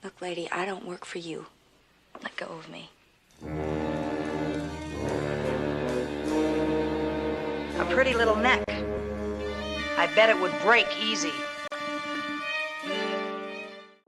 Look, lady, I don't work for you. Let go of me. A pretty little neck. I bet it would break easy.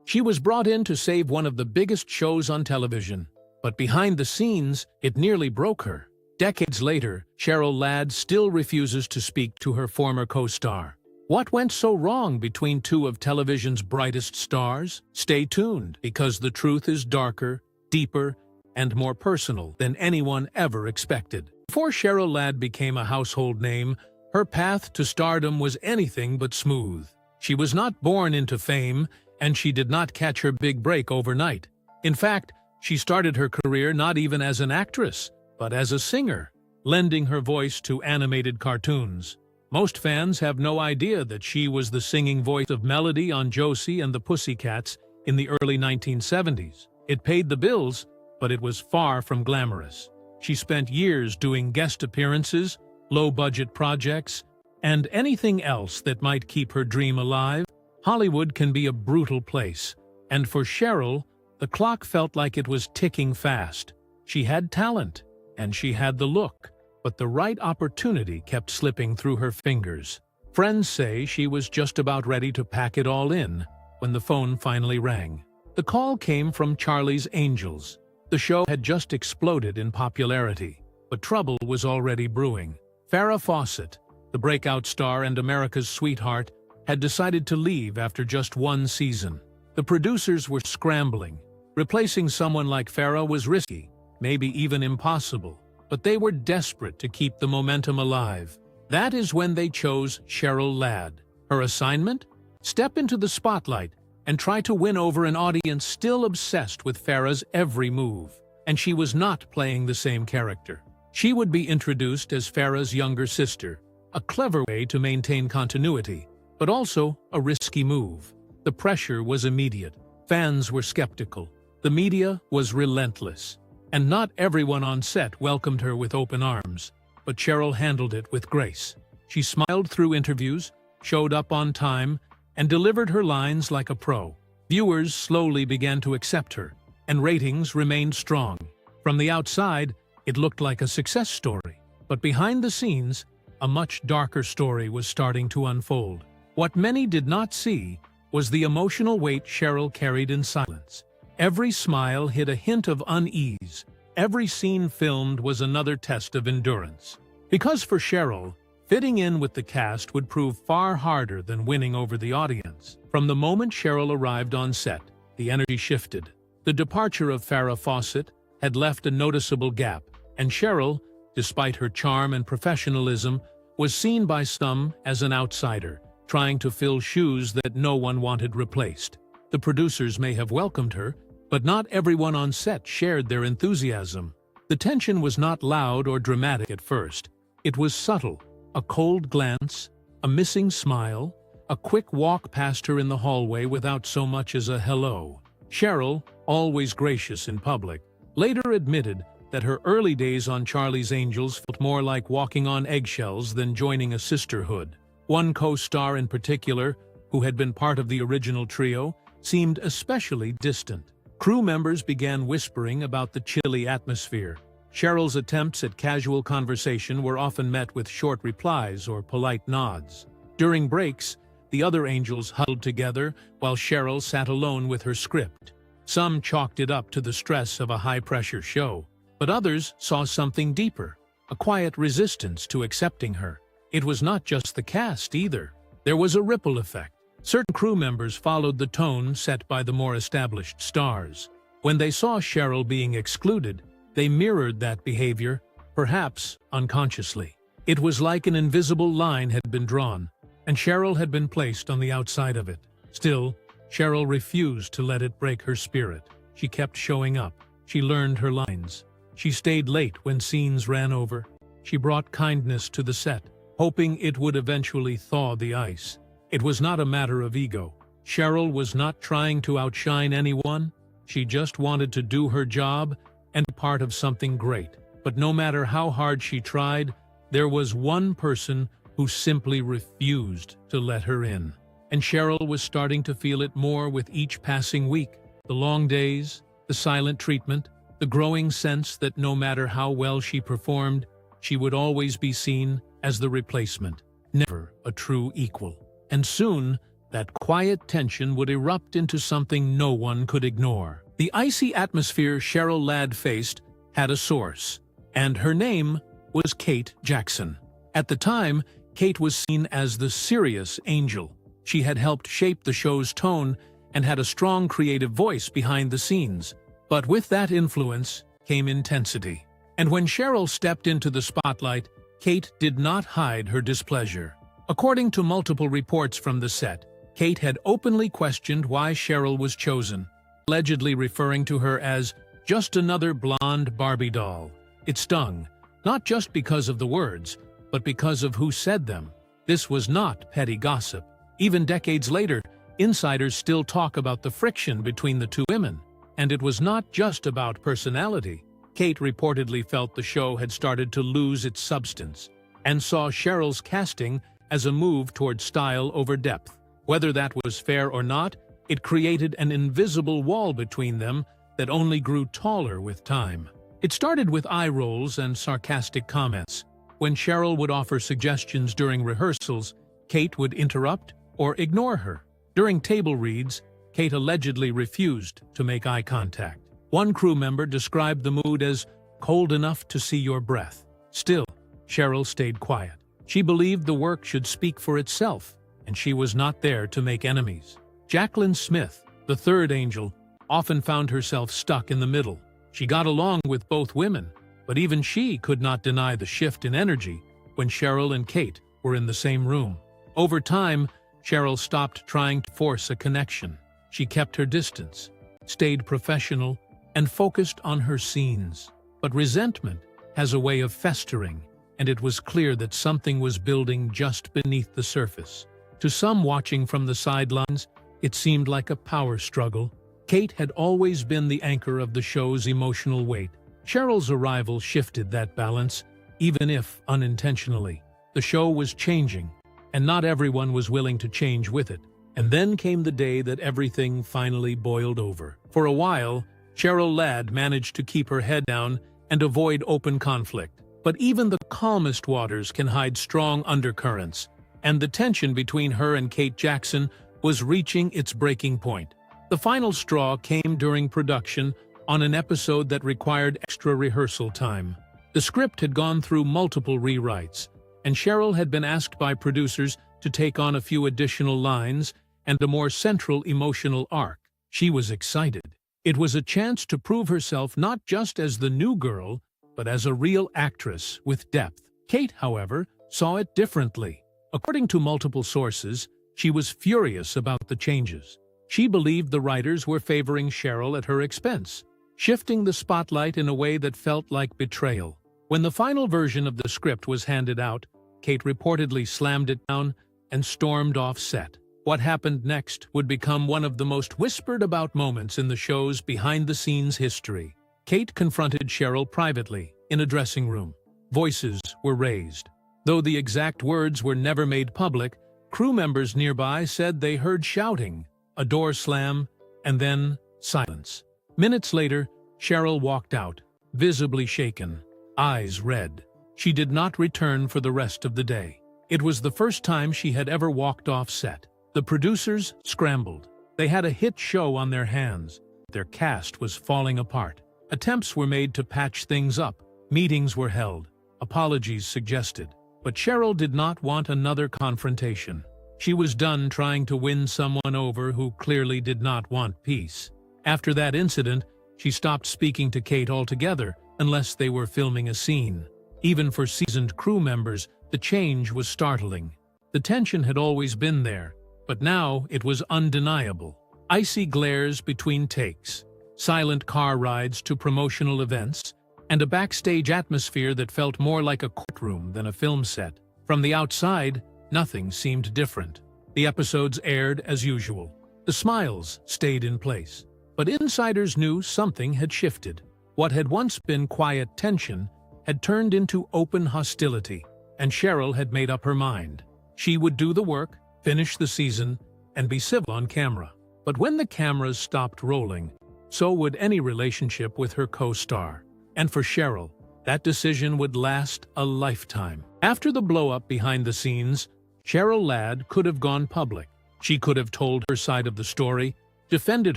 She was brought in to save one of the biggest shows on television, but behind the scenes, it nearly broke her. Decades later, Cheryl Ladd still refuses to speak to her former co-star. What went so wrong between two of television's brightest stars? Stay tuned, because the truth is darker, deeper, and more personal than anyone ever expected. Before Cheryl Ladd became a household name, her path to stardom was anything but smooth. She was not born into fame, and she did not catch her big break overnight. In fact, she started her career not even as an actress, but as a singer, lending her voice to animated cartoons. Most fans have no idea that she was the singing voice of Melody on Josie and the Pussycats in the early 1970s. It paid the bills, but it was far from glamorous. She spent years doing guest appearances, low-budget projects, and anything else that might keep her dream alive. Hollywood can be a brutal place, and for Cheryl, the clock felt like it was ticking fast. She had talent, and she had the look, but the right opportunity kept slipping through her fingers. Friends say she was just about ready to pack it all in when the phone finally rang. The call came from Charlie's Angels. The show had just exploded in popularity, but trouble was already brewing. Farrah Fawcett, the breakout star and America's sweetheart, had decided to leave after just one season. The producers were scrambling. Replacing someone like Farrah was risky, maybe even impossible, but they were desperate to keep the momentum alive. That is when they chose Cheryl Ladd. Her assignment? Step into the spotlight and try to win over an audience still obsessed with Farrah's every move. And she was not playing the same character. She would be introduced as Farrah's younger sister, a clever way to maintain continuity, but also a risky move. The pressure was immediate. Fans were skeptical. The media was relentless. And not everyone on set welcomed her with open arms, but Cheryl handled it with grace. She smiled through interviews, showed up on time, and delivered her lines like a pro. Viewers slowly began to accept her, and ratings remained strong. From the outside, it looked like a success story, but behind the scenes, a much darker story was starting to unfold. What many did not see was the emotional weight Cheryl carried in silence. Every smile hid a hint of unease. Every scene filmed was another test of endurance. Because for Cheryl, fitting in with the cast would prove far harder than winning over the audience. From the moment Cheryl arrived on set, the energy shifted. The departure of Farrah Fawcett had left a noticeable gap, and Cheryl, despite her charm and professionalism, was seen by some as an outsider, trying to fill shoes that no one wanted replaced. The producers may have welcomed her, but not everyone on set shared their enthusiasm. The tension was not loud or dramatic at first. It was subtle. A cold glance, a missing smile, a quick walk past her in the hallway without so much as a hello. Cheryl, always gracious in public, later admitted that her early days on Charlie's Angels felt more like walking on eggshells than joining a sisterhood. One co-star in particular, who had been part of the original trio, seemed especially distant. Crew members began whispering about the chilly atmosphere. Cheryl's attempts at casual conversation were often met with short replies or polite nods. During breaks, the other angels huddled together while Cheryl sat alone with her script. Some chalked it up to the stress of a high-pressure show, but others saw something deeper, a quiet resistance to accepting her. It was not just the cast either. There was a ripple effect. Certain crew members followed the tone set by the more established stars. When they saw Cheryl being excluded, they mirrored that behavior, perhaps unconsciously. It was like an invisible line had been drawn, and Cheryl had been placed on the outside of it. Still, Cheryl refused to let it break her spirit. She kept showing up. She learned her lines. She stayed late when scenes ran over. She brought kindness to the set, hoping it would eventually thaw the ice. It was not a matter of ego. Cheryl was not trying to outshine anyone. She just wanted to do her job and be part of something great. But no matter how hard she tried, there was one person who simply refused to let her in. And Cheryl was starting to feel it more with each passing week. The long days, the silent treatment, the growing sense that no matter how well she performed, she would always be seen as the replacement, never a true equal. And soon, that quiet tension would erupt into something no one could ignore. The icy atmosphere Cheryl Ladd faced had a source, and her name was Kate Jackson. At the time, Kate was seen as the serious angel. She had helped shape the show's tone and had a strong creative voice behind the scenes. But with that influence came intensity. And when Cheryl stepped into the spotlight, Kate did not hide her displeasure. According to multiple reports from the set, Kate had openly questioned why Cheryl was chosen, allegedly referring to her as just another blonde Barbie doll. It stung, not just because of the words, but because of who said them. This was not petty gossip. Even decades later, insiders still talk about the friction between the two women. And it was not just about personality. Kate reportedly felt the show had started to lose its substance, and saw Cheryl's casting as a move toward style over depth. Whether that was fair or not, it created an invisible wall between them that only grew taller with time. It started with eye rolls and sarcastic comments. When Cheryl would offer suggestions during rehearsals, Kate would interrupt or ignore her. During table reads, Kate allegedly refused to make eye contact. One crew member described the mood as cold enough to see your breath. Still, Cheryl stayed quiet. She believed the work should speak for itself, and she was not there to make enemies. Jacqueline Smith, the third angel, often found herself stuck in the middle. She got along with both women, but even she could not deny the shift in energy when Cheryl and Kate were in the same room. Over time, Cheryl stopped trying to force a connection. She kept her distance, stayed professional, and focused on her scenes. But resentment has a way of festering, and it was clear that something was building just beneath the surface. To some watching from the sidelines, it seemed like a power struggle. Kate had always been the anchor of the show's emotional weight. Cheryl's arrival shifted that balance, even if unintentionally. The show was changing, and not everyone was willing to change with it. And then came the day that everything finally boiled over. For a while, Cheryl Ladd managed to keep her head down and avoid open conflict. But even the calmest waters can hide strong undercurrents, and the tension between her and Kate Jackson was reaching its breaking point. The final straw came during production on an episode that required extra rehearsal time. The script had gone through multiple rewrites, and Cheryl had been asked by producers to take on a few additional lines and a more central emotional arc. She was excited. It was a chance to prove herself not just as the new girl, but as a real actress with depth. Kate, however, saw it differently. According to multiple sources, she was furious about the changes. She believed the writers were favoring Cheryl at her expense, shifting the spotlight in a way that felt like betrayal. When the final version of the script was handed out, Kate reportedly slammed it down and stormed off set. What happened next would become one of the most whispered-about moments in the show's behind-the-scenes history. Kate confronted Cheryl privately in a dressing room. Voices were raised. Though the exact words were never made public, crew members nearby said they heard shouting, a door slam, and then silence. Minutes later, Cheryl walked out, visibly shaken, eyes red. She did not return for the rest of the day. It was the first time she had ever walked off set. The producers scrambled. They had a hit show on their hands. Their cast was falling apart. Attempts were made to patch things up. Meetings were held. Apologies suggested. But Cheryl did not want another confrontation. She was done trying to win someone over who clearly did not want peace. After that incident, she stopped speaking to Kate altogether unless they were filming a scene. Even for seasoned crew members, the change was startling. The tension had always been there, but now it was undeniable. Icy glares between takes, silent car rides to promotional events, and a backstage atmosphere that felt more like a courtroom than a film set. From the outside, nothing seemed different. The episodes aired as usual. The smiles stayed in place. But insiders knew something had shifted. What had once been quiet tension had turned into open hostility, and Cheryl had made up her mind. She would do the work, finish the season, and be civil on camera. But when the cameras stopped rolling, so would any relationship with her co-star. And for Cheryl, that decision would last a lifetime. After the blow-up behind the scenes, Cheryl Ladd could have gone public. She could have told her side of the story, defended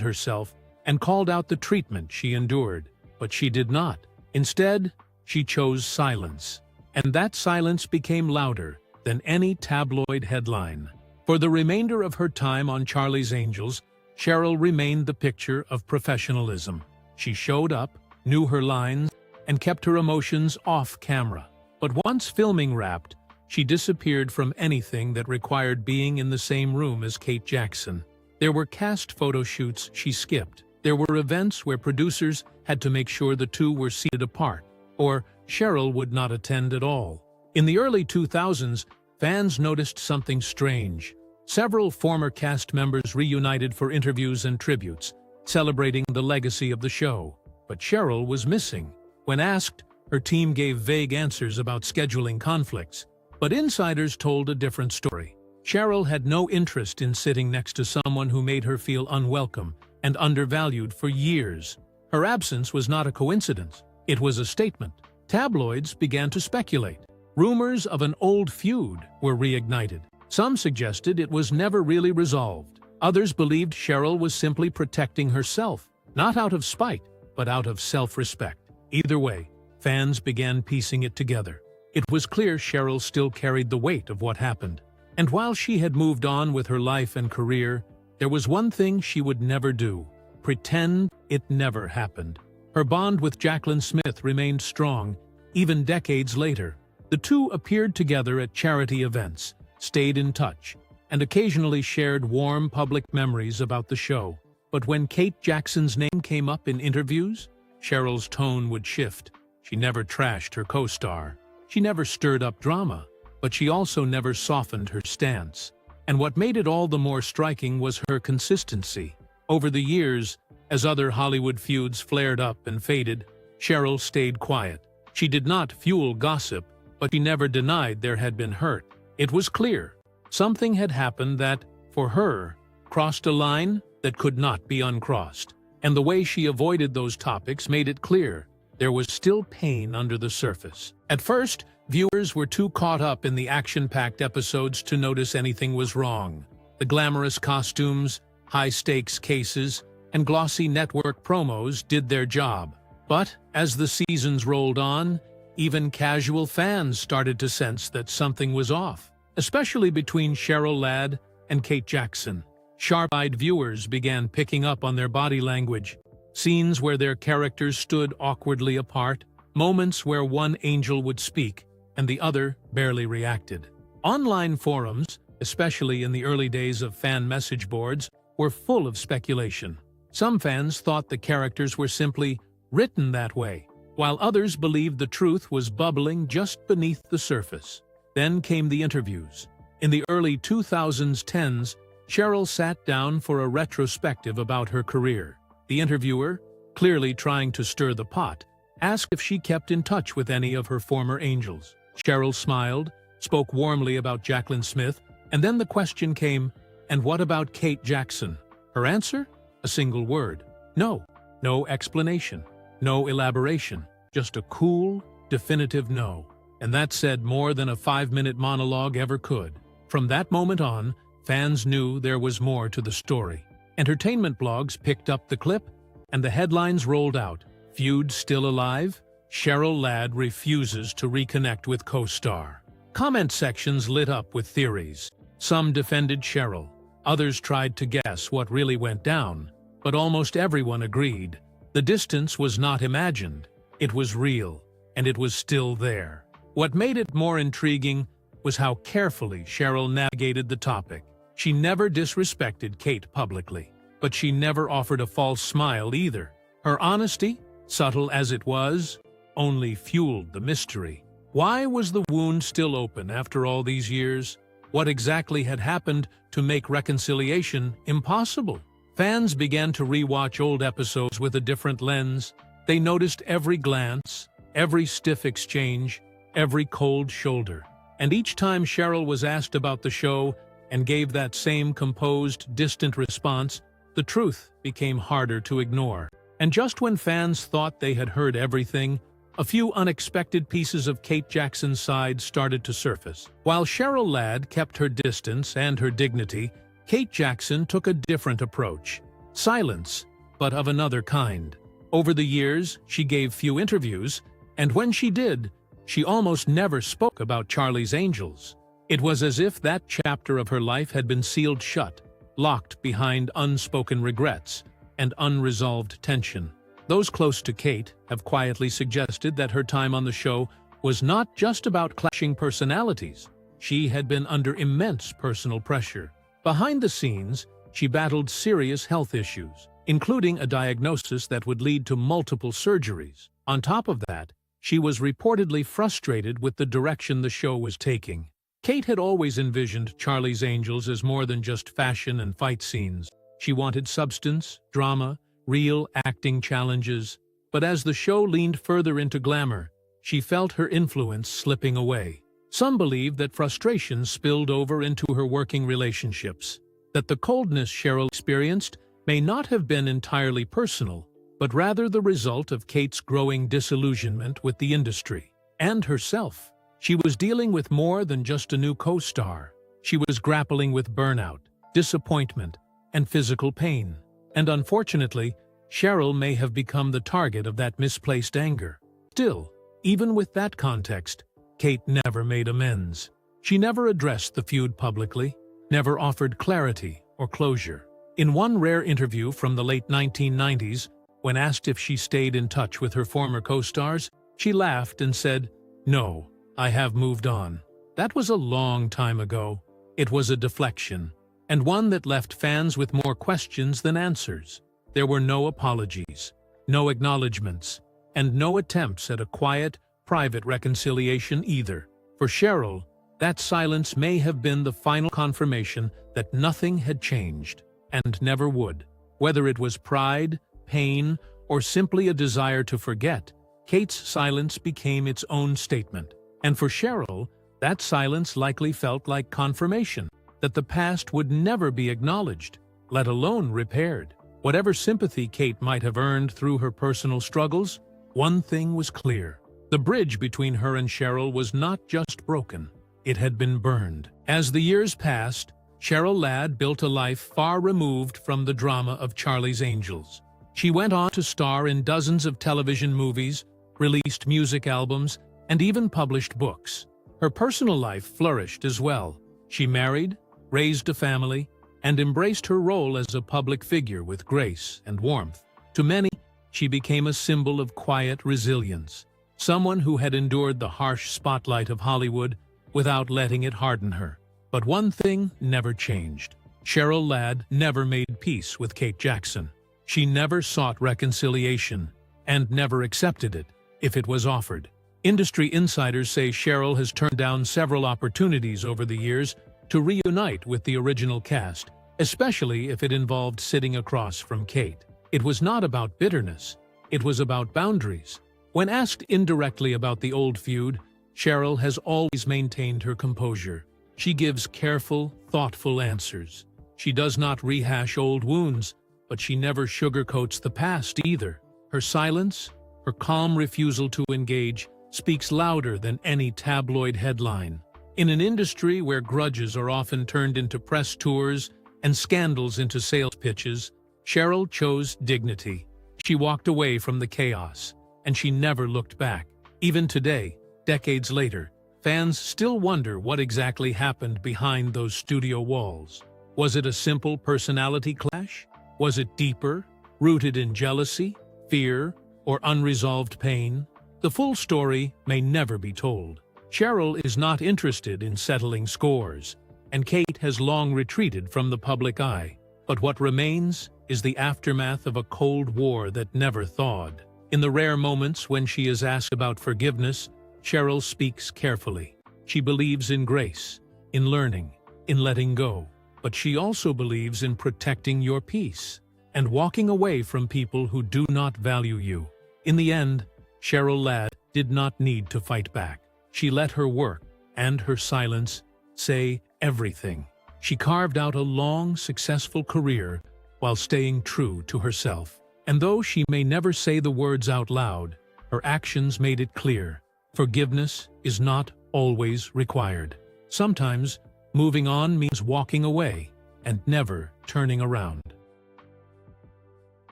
herself, and called out the treatment she endured. But she did not. Instead, she chose silence. And that silence became louder than any tabloid headline. For the remainder of her time on Charlie's Angels, Cheryl remained the picture of professionalism. She showed up, knew her lines, and kept her emotions off camera. But once filming wrapped, she disappeared from anything that required being in the same room as Kate Jackson. There were cast photo shoots she skipped. There were events where producers had to make sure the two were seated apart, or Cheryl would not attend at all. In the early 2000s, fans noticed something strange. Several former cast members reunited for interviews and tributes, celebrating the legacy of the show. But Cheryl was missing. When asked, her team gave vague answers about scheduling conflicts. But insiders told a different story. Cheryl had no interest in sitting next to someone who made her feel unwelcome and undervalued for years. Her absence was not a coincidence. It was a statement. Tabloids began to speculate. Rumors of an old feud were reignited. Some suggested it was never really resolved. Others believed Cheryl was simply protecting herself, not out of spite, but out of self-respect. Either way, fans began piecing it together. It was clear Cheryl still carried the weight of what happened. And while she had moved on with her life and career, there was one thing she would never do: pretend it never happened. Her bond with Jaclyn Smith remained strong, even decades later. The two appeared together at charity events, stayed in touch, and occasionally shared warm public memories about the show. But when Kate Jackson's name came up in interviews, Cheryl's tone would shift. She never trashed her co-star. She never stirred up drama, but she also never softened her stance. And what made it all the more striking was her consistency. Over the years, as other Hollywood feuds flared up and faded, Cheryl stayed quiet. She did not fuel gossip, but she never denied there had been hurt. It was clear something had happened that, for her, crossed a line that could not be uncrossed. And the way she avoided those topics made it clear there was still pain under the surface. At first, viewers were too caught up in the action-packed episodes to notice anything was wrong. The glamorous costumes, high-stakes cases, and glossy network promos did their job. But as the seasons rolled on, even casual fans started to sense that something was off, especially between Cheryl Ladd and Kate Jackson. Sharp-eyed viewers began picking up on their body language, scenes where their characters stood awkwardly apart, moments where one angel would speak and the other barely reacted. Online forums, especially in the early days of fan message boards, were full of speculation. Some fans thought the characters were simply written that way, while others believed the truth was bubbling just beneath the surface. Then came the interviews. In the early 2010s, Cheryl sat down for a retrospective about her career. The interviewer, clearly trying to stir the pot, asked if she kept in touch with any of her former angels. Cheryl smiled, spoke warmly about Jaclyn Smith, and then the question came, and what about Kate Jackson? Her answer? A single word. No. No explanation. No elaboration. Just a cool, definitive no. And that said more than a 5-minute monologue ever could. From that moment on, fans knew there was more to the story. Entertainment blogs picked up the clip, and the headlines rolled out. Feud still alive? Cheryl Ladd refuses to reconnect with co-star. Comment sections lit up with theories. Some defended Cheryl. Others tried to guess what really went down. But almost everyone agreed. The distance was not imagined. It was real, and it was still there. What made it more intriguing was how carefully Cheryl navigated the topic. She never disrespected Kate publicly, but she never offered a false smile either. Her honesty, subtle as it was, only fueled the mystery. Why was the wound still open after all these years? What exactly had happened to make reconciliation impossible? Fans began to rewatch old episodes with a different lens. They noticed every glance, every stiff exchange, every cold shoulder. And each time Cheryl was asked about the show and gave that same composed, distant response, the The truth became harder to ignore. And just when fans thought they had heard everything, a few unexpected pieces of Kate Jackson's side started to surface. While Cheryl Ladd kept her distance and her dignity, Kate Jackson took a different approach. Silence, but of another kind. Over the years, she gave few interviews, and when she did, she almost never spoke about Charlie's Angels. It was as if that chapter of her life had been sealed shut, locked behind unspoken regrets and unresolved tension. Those close to Kate have quietly suggested that her time on the show was not just about clashing personalities. She had been under immense personal pressure. Behind the scenes, she battled serious health issues, including a diagnosis that would lead to multiple surgeries. On top of that, she was reportedly frustrated with the direction the show was taking. Kate had always envisioned Charlie's Angels as more than just fashion and fight scenes. She wanted substance, drama, real acting challenges. But as the show leaned further into glamour, she felt her influence slipping away. Some believe that frustration spilled over into her working relationships, that the coldness Cheryl experienced may not have been entirely personal, but rather the result of Kate's growing disillusionment with the industry and herself. She was dealing with more than just a new co-star. She was grappling with burnout, disappointment, and physical pain. And unfortunately, Cheryl may have become the target of that misplaced anger. Still, even with that context, Kate never made amends. She never addressed the feud publicly, never offered clarity or closure. In one rare interview from the late 1990s, when asked if she stayed in touch with her former co-stars, she laughed and said, "No, I have moved on." That was a long time ago. It was a deflection, and one that left fans with more questions than answers. There were no apologies, no acknowledgments, and no attempts at a quiet, private reconciliation either. For Cheryl, that silence may have been the final confirmation that nothing had changed, and never would. Whether it was pride, pain, or simply a desire to forget, Kate's silence became its own statement. And for Cheryl, that silence likely felt like confirmation that the past would never be acknowledged, let alone repaired. Whatever sympathy Kate might have earned through her personal struggles, one thing was clear. The bridge between her and Cheryl was not just broken, it had been burned. As the years passed, Cheryl Ladd built a life far removed from the drama of Charlie's Angels. She went on to star in dozens of television movies, released music albums, and even published books. Her personal life flourished as well. She married, raised a family, and embraced her role as a public figure with grace and warmth. To many, she became a symbol of quiet resilience, someone who had endured the harsh spotlight of Hollywood without letting it harden her. But one thing never changed. Cheryl Ladd never made peace with Kate Jackson. She never sought reconciliation, and never accepted it if it was offered. Industry insiders say Cheryl has turned down several opportunities over the years to reunite with the original cast, especially if it involved sitting across from Kate. It was not about bitterness, it was about boundaries. When asked indirectly about the old feud, Cheryl has always maintained her composure. She gives careful, thoughtful answers. She does not rehash old wounds, but she never sugarcoats the past either. Her silence, her calm refusal to engage, speaks louder than any tabloid headline. In an industry where grudges are often turned into press tours and scandals into sales pitches, Cheryl chose dignity. She walked away from the chaos, and she never looked back. Even today, decades later, fans still wonder what exactly happened behind those studio walls. Was it a simple personality clash? Was it deeper, rooted in jealousy, fear, or unresolved pain? The full story may never be told. Cheryl is not interested in settling scores, and Kate has long retreated from the public eye. But what remains is the aftermath of a Cold War that never thawed. In the rare moments when she is asked about forgiveness, Cheryl speaks carefully. She believes in grace, in learning, in letting go. But she also believes in protecting your peace and walking away from people who do not value you. In the end, Cheryl Ladd did not need to fight back. She let her work and her silence say everything. She carved out a long, successful career while staying true to herself. And though she may never say the words out loud, her actions made it clear. Forgiveness is not always required. Sometimes, moving on means walking away and never turning around.